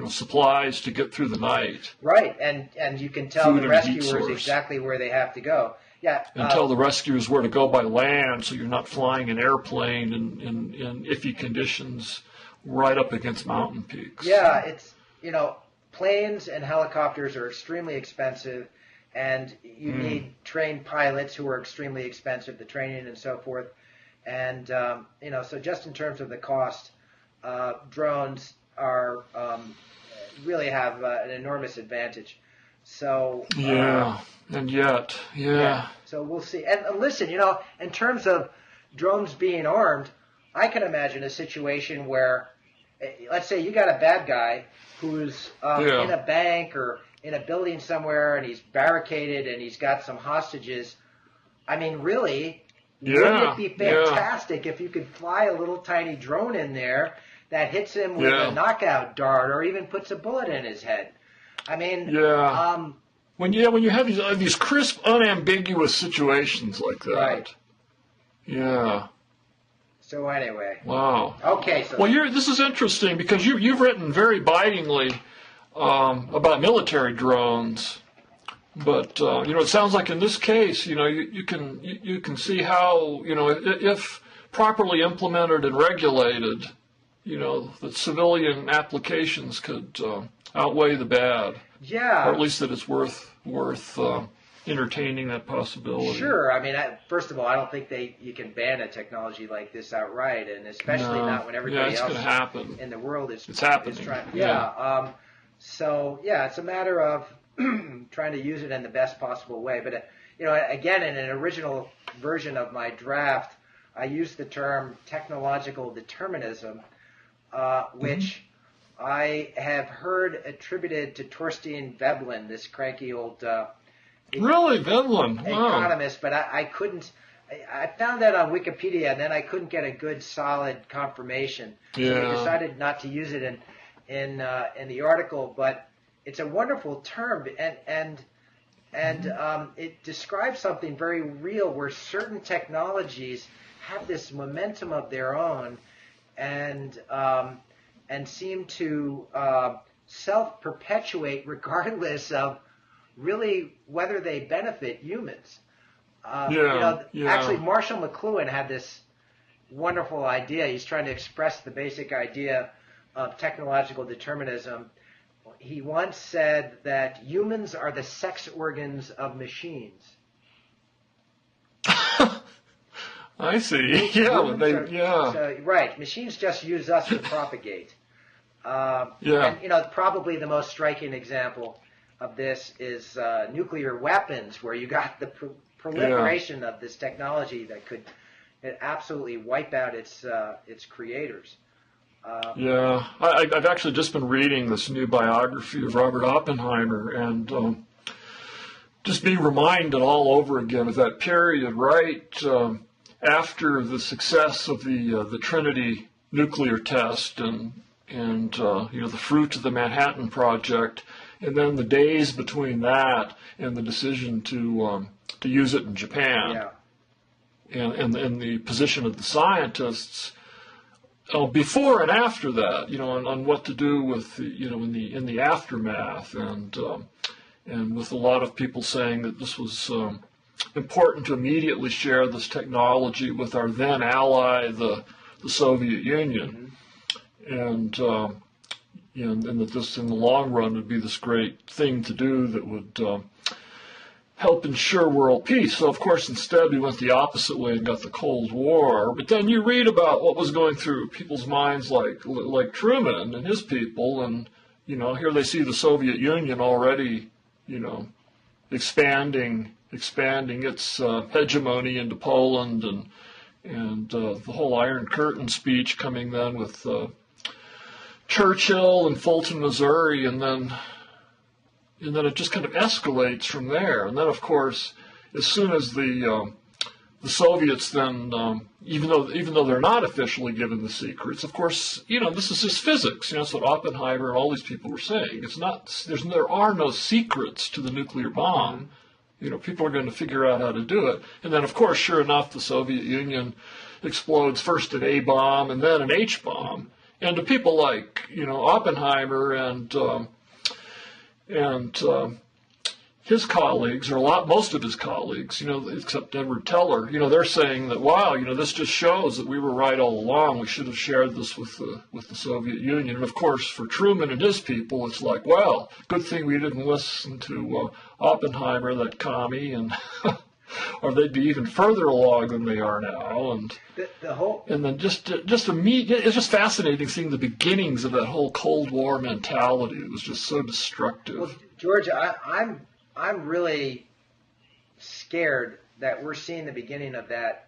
[SPEAKER 1] supplies to get through the night.
[SPEAKER 2] Right, and you can tell the rescuers exactly where they have to go. Yeah,
[SPEAKER 1] and tell the rescuers where to go by land, so you're not flying an airplane in iffy conditions right up against mountain peaks.
[SPEAKER 2] Yeah, it's planes and helicopters are extremely expensive, and you need trained pilots who are extremely expensive, the training and so forth. And so just in terms of the cost, drones are really have an enormous advantage. So
[SPEAKER 1] and yet.
[SPEAKER 2] So we'll see. And listen, in terms of drones being armed, I can imagine a situation where, let's say you got a bad guy who's in a bank or in a building somewhere, and he's barricaded and he's got some hostages. I mean, really, wouldn't it be fantastic if you could fly a little tiny drone in there that hits him with a knockout dart or even puts a bullet in his head? I mean,
[SPEAKER 1] when you have these crisp, unambiguous situations like that.
[SPEAKER 2] Right.
[SPEAKER 1] Yeah.
[SPEAKER 2] So anyway.
[SPEAKER 1] Wow.
[SPEAKER 2] Okay. So
[SPEAKER 1] this is interesting because you've written very bitingly about military drones, but it sounds like in this case, you can see how if properly implemented and regulated, that civilian applications could outweigh the bad.
[SPEAKER 2] Yeah.
[SPEAKER 1] Or at least that it's worth entertaining that possibility.
[SPEAKER 2] Sure. I mean, first of all, I don't think you can ban a technology like this outright, and especially not when everybody else in the world is
[SPEAKER 1] happening.
[SPEAKER 2] Trying. Yeah. It's a matter of trying to use it in the best possible way. But again, in an original version of my draft, I used the term technological determinism, which I have heard attributed to Torstein Veblen, this cranky old
[SPEAKER 1] really, Veblen, wow.
[SPEAKER 2] economist, but I couldn't. I found that on Wikipedia, and then I couldn't get a good, solid confirmation.
[SPEAKER 1] Yeah.
[SPEAKER 2] So we decided not to use it in the article. But it's a wonderful term, and it describes something very real, where certain technologies have this momentum of their own, and seem to self-perpetuate regardless of really whether they benefit humans. Actually, Marshall McLuhan had this wonderful idea. He's trying to express the basic idea of technological determinism. He once said that humans are the sex organs of machines.
[SPEAKER 1] I see. Yeah,
[SPEAKER 2] So, right. Machines just use us to propagate.
[SPEAKER 1] Yeah.
[SPEAKER 2] And probably the most striking example of this is nuclear weapons, where you got the proliferation of this technology that could absolutely wipe out its creators.
[SPEAKER 1] I've actually just been reading this new biography of Robert Oppenheimer, and just being reminded all over again of that period right after the success of the Trinity nuclear test and the fruit of the Manhattan Project, and then the days between that and the decision to use it in Japan, and the position of the scientists before and after that, on what to do with in the aftermath, and with a lot of people saying that this was important to immediately share this technology with our then ally, the Soviet Union, and that this in the long run would be this great thing to do that would help ensure world peace. So, of course, instead we went the opposite way and got the Cold War. But then you read about what was going through people's minds like Truman and his people, and, here they see the Soviet Union already, expanding its hegemony into Poland, and the whole Iron Curtain speech coming then with Churchill and Fulton, Missouri, and then it just kind of escalates from there. And then, of course, as soon as the Soviets then, even though they're not officially given the secrets, of course, this is just physics. That's what Oppenheimer and all these people were saying. There are no secrets to the nuclear bomb. People are going to figure out how to do it. And then, of course, sure enough, the Soviet Union explodes first an A bomb and then an H bomb. And to people like, Oppenheimer and his colleagues, or most of his colleagues, except Edward Teller, they're saying that, wow, this just shows that we were right all along. We should have shared this with the Soviet Union. And of course, for Truman and his people, it's like, well, good thing we didn't listen to Oppenheimer, that commie, and or they'd be even further along than they are now. And and then it's just fascinating seeing the beginnings of that whole Cold War mentality. It was just so destructive.
[SPEAKER 2] Well, George, I'm really scared that we're seeing the beginning of that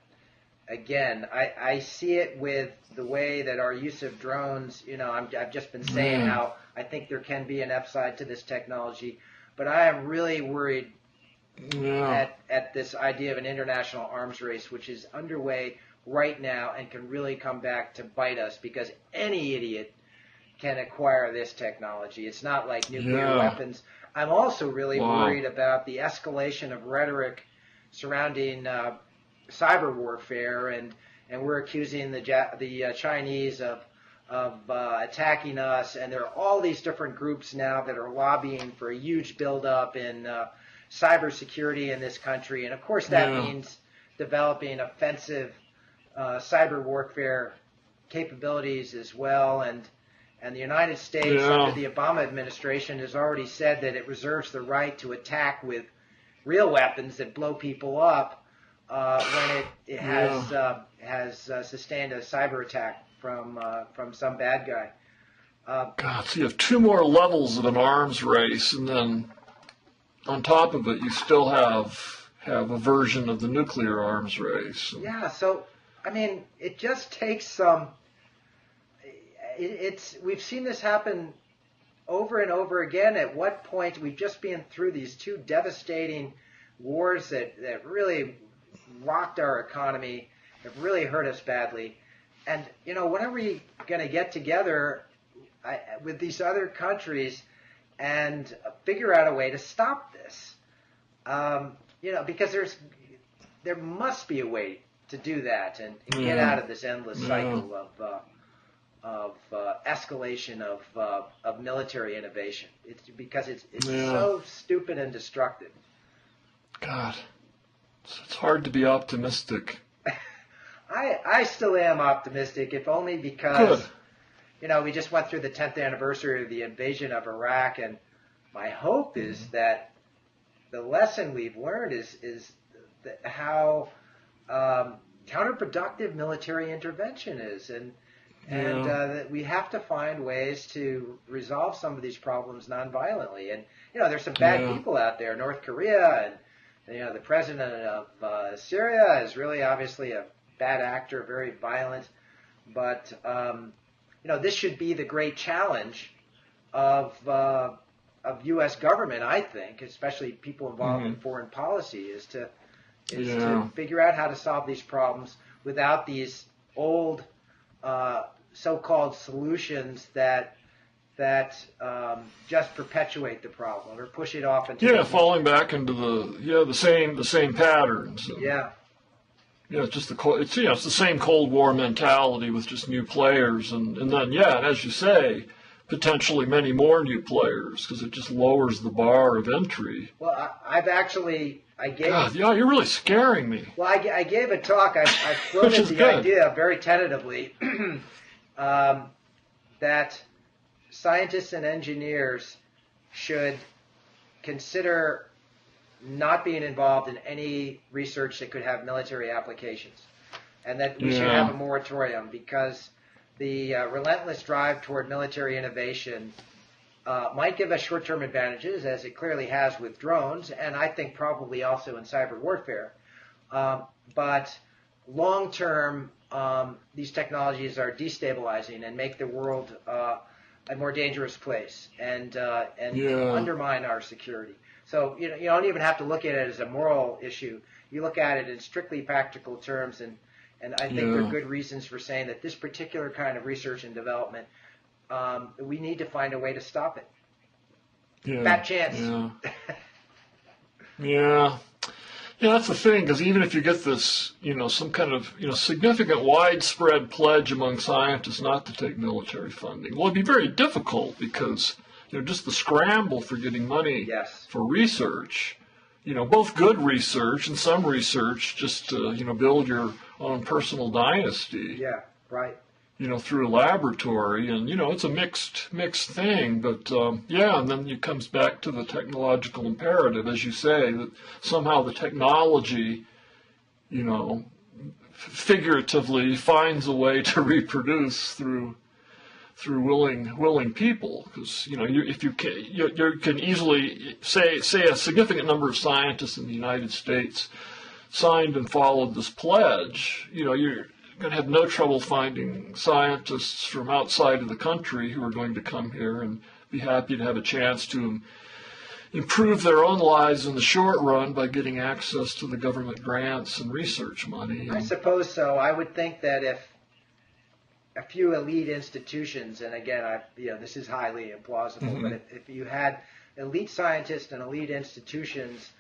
[SPEAKER 2] again. I see it with the way that our use of drones, I've just been saying how I think there can be an upside to this technology, but I am really worried at this idea of an international arms race, which is underway right now and can really come back to bite us, because any idiot can acquire this technology. It's not like nuclear weapons. I'm also really worried about the escalation of rhetoric surrounding cyber warfare, and we're accusing the Chinese of attacking us, and there are all these different groups now that are lobbying for a huge buildup in cybersecurity in this country, and of course that means developing offensive cyber warfare capabilities as well, and the United States under the Obama administration has already said that it reserves the right to attack with real weapons that blow people up when it has sustained a cyber attack from some bad guy.
[SPEAKER 1] God, so you have two more levels of an arms race, and then on top of it, you still have a version of the nuclear arms race.
[SPEAKER 2] Yeah, so, I mean, it just takes some, we've seen this happen over and over again. At what point we've just been through these two devastating wars that really rocked our economy, have really hurt us badly. And, when are we going to get together with these other countries and figure out a way to stop this? Because there must be a way to do that and get out of this endless cycle of escalation of military innovation. Because it's so stupid and destructive.
[SPEAKER 1] God, it's hard to be optimistic.
[SPEAKER 2] I still am optimistic, if only because, we just went through the 10th anniversary of the invasion of Iraq, and my hope is that the lesson we've learned is how counterproductive military intervention is, and that we have to find ways to resolve some of these problems nonviolently. And there's some bad people out there, North Korea, and the president of Syria is really obviously a bad actor, very violent. But this should be the great challenge of U.S. government, I think, especially people involved in foreign policy, is to figure out how to solve these problems without these old so-called solutions that just perpetuate the problem or push it off into
[SPEAKER 1] falling back into the same patterns. It's just it's the same Cold War mentality with just new players, and then as you say, potentially many more new players, because it just lowers the bar of entry.
[SPEAKER 2] Well, I gave.
[SPEAKER 1] God, you're really scaring me.
[SPEAKER 2] Well, I gave a talk. I floated the idea very tentatively that scientists and engineers should consider not being involved in any research that could have military applications, and that we should have a moratorium, because the relentless drive toward military innovation might give us short-term advantages, as it clearly has with drones, and I think probably also in cyber warfare. But long-term, these technologies are destabilizing and make the world a more dangerous place, and undermine our security. So you don't even have to look at it as a moral issue. You look at it in strictly practical terms, and I think there are good reasons for saying that this particular kind of research and development, we need to find a way to stop it. Fat chance.
[SPEAKER 1] Yeah, that's the thing, because even if you get this, some kind of, significant widespread pledge among scientists not to take military funding, well, it'd be very difficult, because, just the scramble for getting money for research, both good research and some research just to, build your own personal dynasty.
[SPEAKER 2] Yeah, right.
[SPEAKER 1] Through a laboratory, and, it's a mixed thing, but, and then it comes back to the technological imperative, as you say, that somehow the technology, figuratively finds a way to reproduce through willing people, because, if you can easily say a significant number of scientists in the United States signed and followed this pledge, you're going to have no trouble finding scientists from outside of the country who are going to come here and be happy to have a chance to improve their own lives in the short run by getting access to the government grants and research money.
[SPEAKER 2] I suppose so. I would think that if a few elite institutions, and again, this is highly implausible, but if you had elite scientists and elite institutions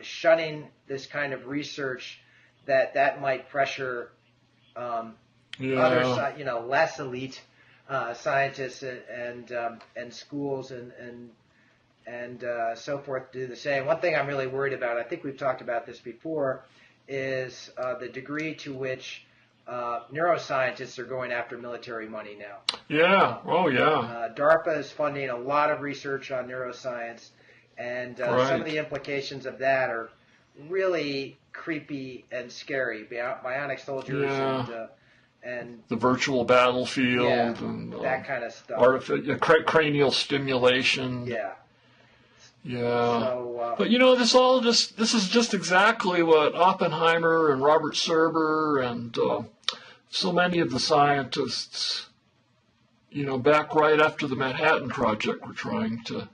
[SPEAKER 2] shunning this kind of research, that might pressure other, less elite scientists and schools and so forth do the same. One thing I'm really worried about, I think we've talked about this before, is the degree to which neuroscientists are going after military money now. DARPA is funding a lot of research on neuroscience, and some of the implications of that are really creepy and scary. Bionic soldiers and
[SPEAKER 1] the virtual battlefield and
[SPEAKER 2] that kind of stuff.
[SPEAKER 1] Cranial stimulation.
[SPEAKER 2] So,
[SPEAKER 1] but this is just exactly what Oppenheimer and Robert Serber and so many of the scientists back right after the Manhattan Project, we're trying to,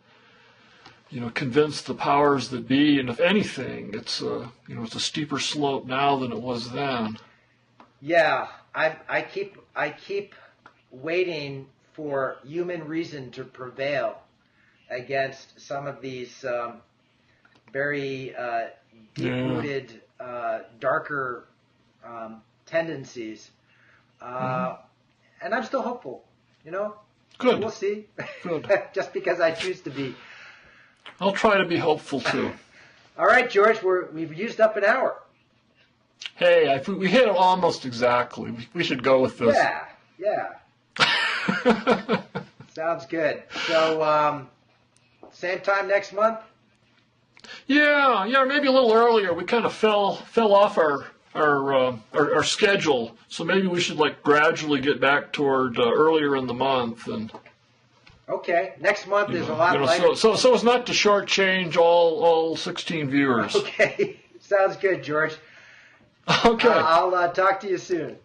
[SPEAKER 1] convince the powers that be, and if anything, it's it's a steeper slope now than it was then.
[SPEAKER 2] Yeah, I keep waiting for human reason to prevail against some of these very deep-rooted, darker tendencies, and I'm still hopeful.
[SPEAKER 1] Good.
[SPEAKER 2] We'll see.
[SPEAKER 1] Good.
[SPEAKER 2] Just because I choose to be.
[SPEAKER 1] I'll try to be hopeful too.
[SPEAKER 2] All right, George, we've used up an hour.
[SPEAKER 1] Hey, we hit it almost exactly. We should go with this.
[SPEAKER 2] Yeah. Sounds good. So, same time next month?
[SPEAKER 1] Yeah, maybe a little earlier. We kind of fell off our schedule, so maybe we should gradually get back toward earlier in the month. And
[SPEAKER 2] okay, next month is a lot lighter.
[SPEAKER 1] So as not to shortchange all 16 viewers.
[SPEAKER 2] Okay, sounds good, George.
[SPEAKER 1] Okay.
[SPEAKER 2] I'll talk to you soon.